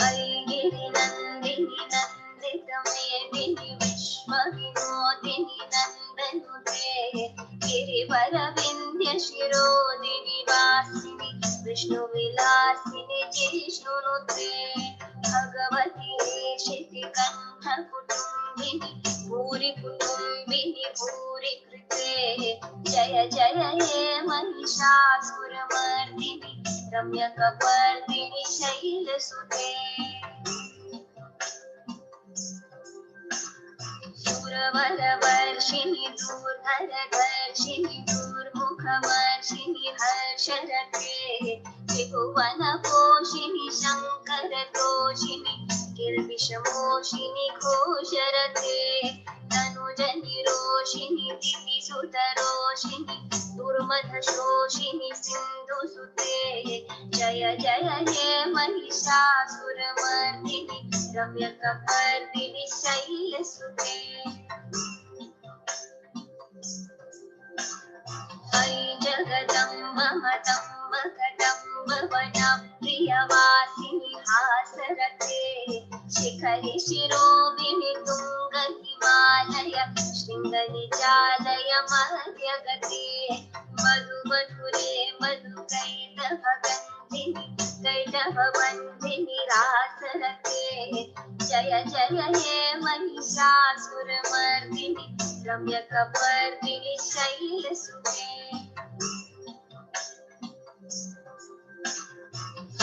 ऐगिरि नन्दिनि नन्दित मेदिनि विश्व विनोदिनि नन्दनुते गिरिवरविन्द्य शिरोदिनि वासिनि विष्णु विलासिनि जिष्णुनुते भगवती शिति कण्ठ कुटुम्बिनि भूरि कुटुम्बिनि भूरि कृते जय जय हे महिषासुरमर्दिनि रम्यकपर्दिनि शैलसुते सुरवरवर्षिणि दूर्धरधर्षिणि दूर्मुखवर्षिणि हर्षरते त्रिभुवनपोषिणि शङ्करतोषिणि किल्बिषमोषिणि घोषरते तनुजनिरोषिणि दितिसुतरोषिणि दुर्मदशोषिणि सिन्धुसुते जय जय हे महिषासुरमर्दिनि रम्यकपर्दिनि शैलसुते अयि जगदम्ब मदम्ब कदम्ब वनप्रियवासिनि हासरते शिखरि शिरोमणि तुङ्ग हिमालय शृङ्गनिजालय मध्यगते मधुमधुरे मधुकैटभगन्धिनि कैटभवन्धिनि रासरते जय जय हे महिषासुरमर्दिनि रम्यकपर्दिनि शैलसुते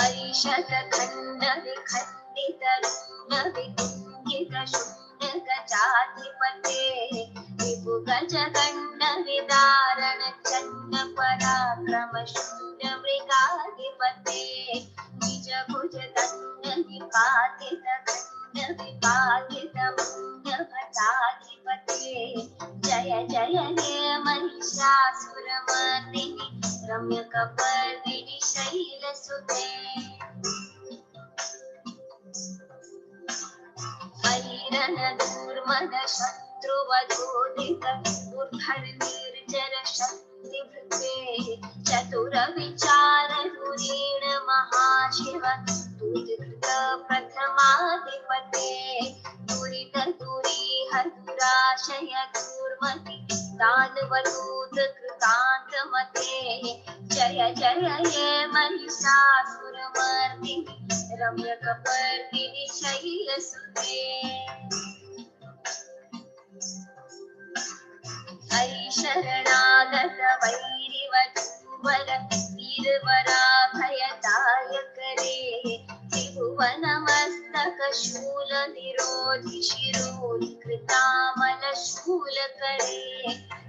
ऐशतखण्ड विखण्डित रुण्ड विकुण्ठित शून्य गजाधिपते विभुगजगण्ड विदारण चण्ड पराक्रम शून्य मृगाधिपते निज भुज दण्ड निपातित खण्ड विपातित पुण्य भटाधिपते जय जय हे महिषासुरमर्दिनि रम्यकपर्दिनि शैलसुते ऐरनदूर्मद शत्रुवधोदित दुर्धर्निर्जर शक्तिभृते चतुर विचार धुरीण महाशिव दुर्धृत प्रथमाधिपते दुरित दुरीह दुराशय दूर्मति दानवदूत कृतान्तमते जय जय हे महिषासुरमर्दिनि रम्यकपर्दिनि शैलसुते ऐ शरणागत वैरिवधूवर वीरवराभयदायकरे त्रिभुवनमस्तक शूल निरोधि शिरोधि कृतामल शूलकरे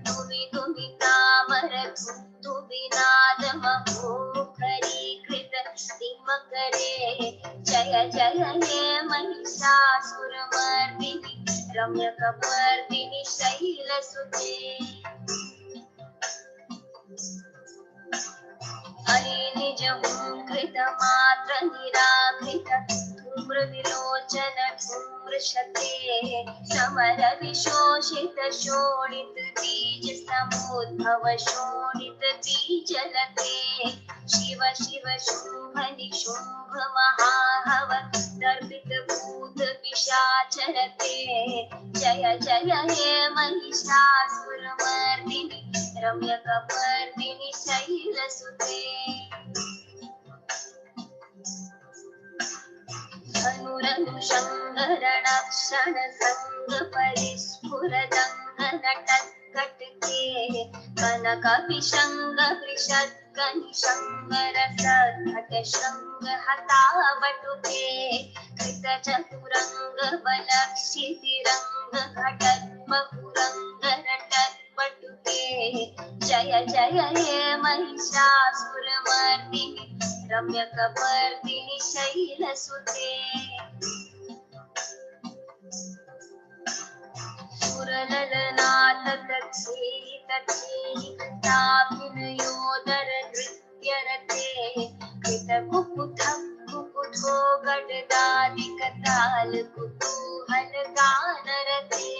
तुमि तुमि तामर धुबिनाद महोमुखरीकृत सिंहकरे जय जय हे महिषासुरमर्दिनि रम्यकपर्दिनि शैलसुते अयि निज कृत मात्र निराकृत धूम्र विलोचन धूम्रशते समर विशोषित शोणित बीज समुद्भव शोणित बीजलते शिव शिव शुंभ निशुंभ महाहव दर्पित भूत पिशाचरते जय जय हे महिषासुरमर्दिनि रम्यकपर्दिनि शैलसुते धनुरनुषङ्गरणक्षण संग परिस्फुरदङ्ग नटत्कटके कनक विषङ्ग वृषद्गनिषङ्गर सद्घट शृङ्ग हतावटुके कृत चतुरङ्ग बलक्षितिरङ्ग घटद्बहुरङ्ग रटत्पटुके जय जय हे महिषासुरमर्दिनि रम्यकपर्दिनि शैलसुते सुरललनाथतच्छेहि तच्छेहि कृताभिनयोदर नृत्यरते कृतकुकुथः कुकुथो गडदादिकताल कुतूहल गानरते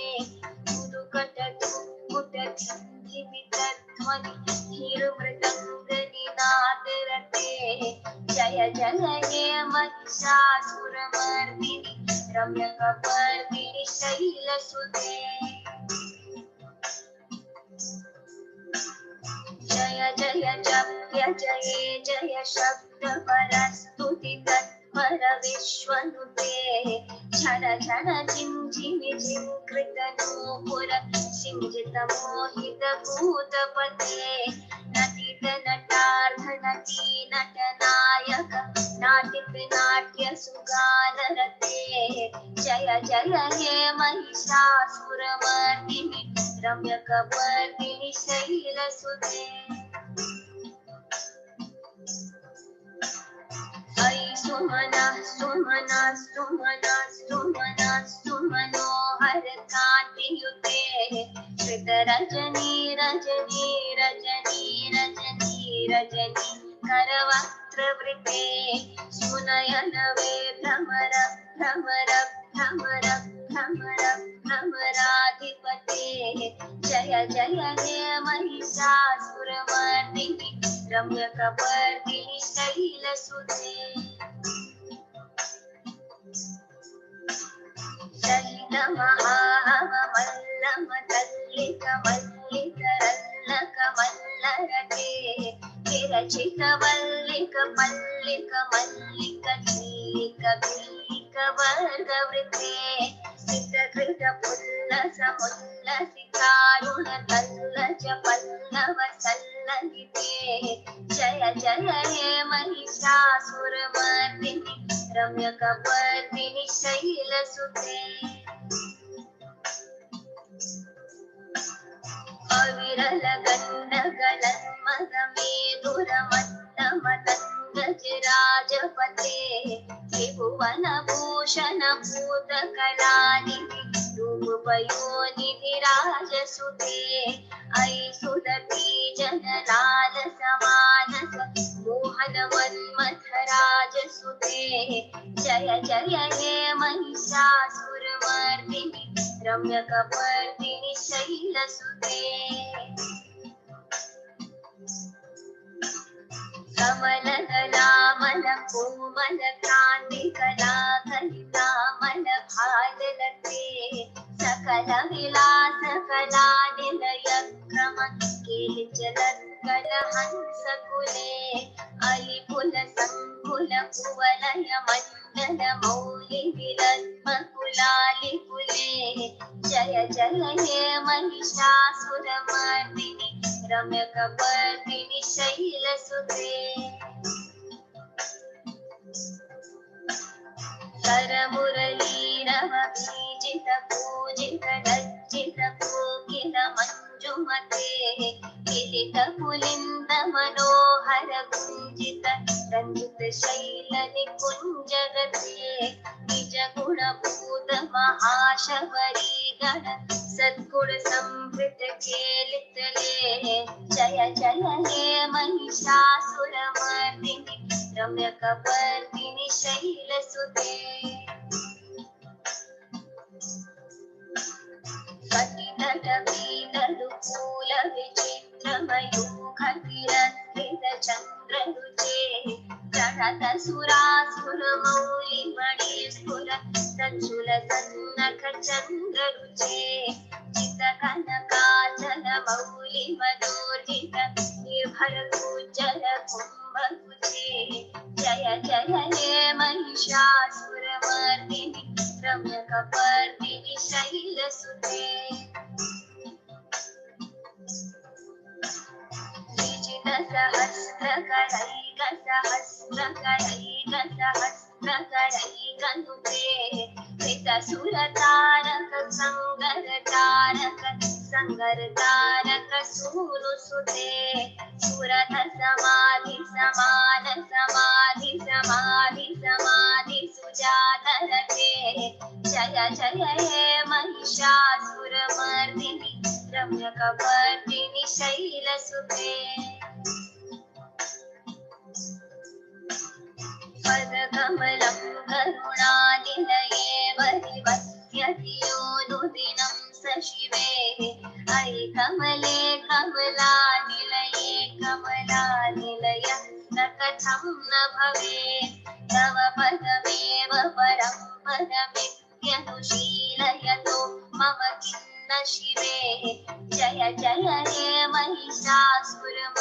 कुरुकटकुकुटधिन्धिमितध्वनि धीरमृदङ्गनिनादरते जय जय हे महिषासुरमर्दिनि रम्यकपर्दिनि शैलसुते जय जय जप्य जये जय शब्द परस्तुति तत्पर विश्वनुते क्षण क्षण झिंझिमि झिंकृत नूपुर सिंजित मोहित भूतपते नटित नटार्ध नटी नटनायक नाटित नाट्य सुगानरते जय जय हे महिषासुरमर्दिनि रम्यकपर्दिनि शैलसुते अयि सुमना सुमना सुमना सुमना सुमनोहर कान्तियुते श्रितरजनी रजनी रजनी रजनी रजनी करवक्त्रवृते सुनयनवे भ्रमर भ्रमर भ्रमर भ्रमर भ्रमराधिपते जय जय हे महिषासुरमर्दिनि रम्यकपर्दिनि शैलसुते ललित महामल्लमदल्लित मल्लिकरल्लक मल्लरते विरचित वल्लिक पल्लिक मल्लिक चिल्लिक बिल्लिक वर्गवृते सितकृत पुल्लस मुल्लसितारुण तल्लज पल्लव सल्ललिते जय जय हे महिषासुरमर्दिनि रम्यकपर्दिनि शैलसुते अविरल गण्डगलन्मदमेधुरमत्तमतङ्गजराजपते त्रिभुवनभूषण भूतकलानिधि रूपयोनिधिराजसुते अयि सुदती जनलालसमानस मोहन मन्मथराजसुते जय जय हे महिषासुरमर्दिनि रम्यकपर्दिनि शैलसुते कमलदलामल कोमल क्रान्तिकलाकलितामल भाललते सकल विलास कला निलय क्रम केलिचलत्कल हंसकुले अलिपुल संकुल कुवलय मण्डल मौलि विलद्मकुलालिकुले जय जय हे महिषासुरमर्दिनि रम्यकपर्दिनि शैलसुते करमुरलीरवभीजित पूजित लज्जित कोकिल मञ्जुमते किलित पुलिन्द मनोहर गुञ्जित रञ्जित शैल निकुञ्जगते निज गुणभूत महाशबरी गण सद्गुण संवृत केलितले जय जय हे महिषासुरमर्दिनि रम्यकपर्दिनि शैलसुते कटितटवीतरुकूल विचित्रमयूखतिरस्कृत चन्द्ररुचे प्रणत सुरासुरमौलिमणिस्फुर सञ्जुल सन्नख चन्द्ररुचे चितकनकाचल मौलि मनोर्जित निर्भर कुचल कुम्भकुचे जय जय हे महिषासुरमर्दिनि रम्यकपर्दिनि शैलसुते सहस्रकलैकसहस्रकलैकसहस्रकलैकनुते कृतसुरतारक संगरतारक संगरतारक सूनुसुते सुरथ समाधि समान समाधि समाधि समाधि सुजातरते जय जय हे महिषासुरमर्दिनि रम्यकपर्दिनि शैलसुते पदकमलं करुणानिलये वरिवस्यति यो नुदिनं सशिवे अयि कमले कमलानिलये कमलानिलय कथं न भवेत् तव पदमेव परं पदमित्यनुशीलयतो मम खिन्न शिवे जय जय हे महिषासुरमर्दिनि